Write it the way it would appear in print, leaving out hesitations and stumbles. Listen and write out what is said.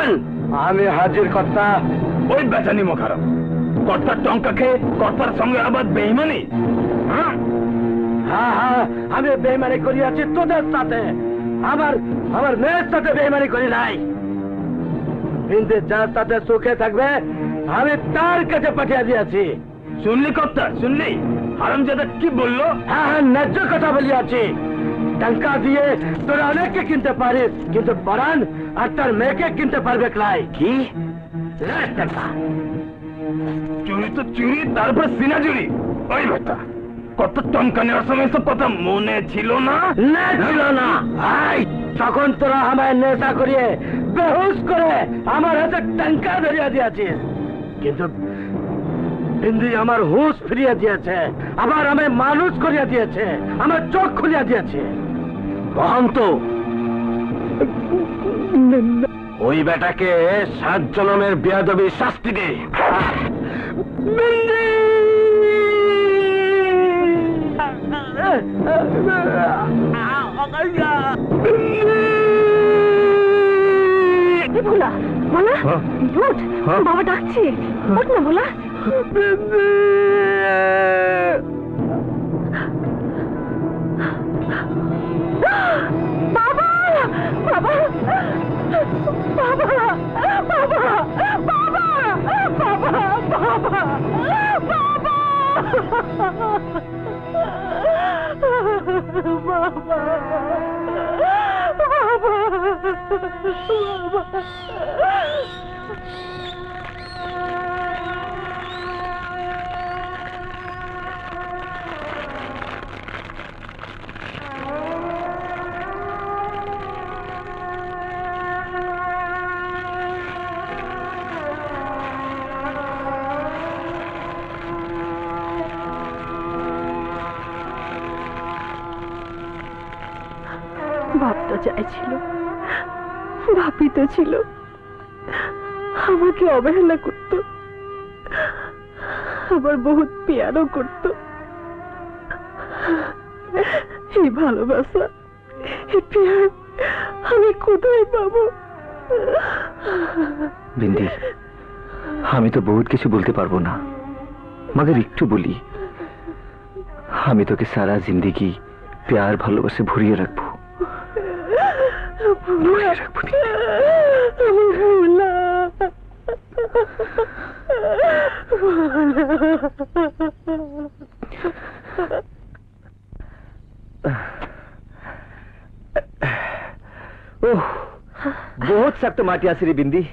বলেন আমি হাজির কর্তা। ওই বেচানি মোখারাম কর্তার টঙ্কা খেয়ে কর্তার সঙ্গে আবার বেইমানি? হ্যাঁ হ্যাঁ, আমি বেইমানি করিয়াছি তোদের সাথে, আমার মেয়ের সাথে বেইমানি করি নাই। কিন্তু যার সাথে সুখে থাকবে আমি তার কাছে পাঠিয়ে দিয়েছি। শুনলি কর্তা, শুনলি হারামজাদা কি বললো? হ্যাঁ হ্যাঁ, ন্যায্য কথা বলিয়াছি। টাকা দিয়ে তোরা অনেককে কিনতে পারিস, কিন্তু পরাণ আর তার মেয়েকে কিনতে পারবে ক্লাই। কি টাকা চুরি তো চুরি, তারপর সিনা চুরি। ওই বেটা কত টঙ্কা নেওয়ার সময় সব কথা মনে ছিল না? ছিল না। তখন তোরা আমায় নেশা করিয়ে বেহুশ করে আমার হাতে টাঙ্কা ধরিয়া দিয়েছিস, কিন্তু হিন্দি আমার হুঁশ ফিরিয়ে দিয়েছে, আবার আমি মানুষ করিয়া দিয়েছে, আমার চোখ খুলিয়া দিয়েছে। অহন্ত ওই বেটাকে 7 জনমের বেয়াদবির শাস্তি দে। ভোলা ভোলা উঠ, বাবা ডাকছে, উঠ না ভোলা। বাবা বাবা বাবা বাবা বাবা বাবা বাবা বাপ তো চাইছিল, বাপই তো ছিল, আমাকে অবহেলা করত, আবার বহুত পেয়ারও করত। এই ভালোবাসা, এই পেয়ার আমি কোথায় পাবো? বিন্দি, আমি তো বহুত কিছু বলতে পারবো না, মগর একটু বলি, আমি তোকে সারা জিন্দেগি প্যার ভালোবাসে ভরিয়ে রাখবো। बहुत सख्त माटी आसी रे बिंदी।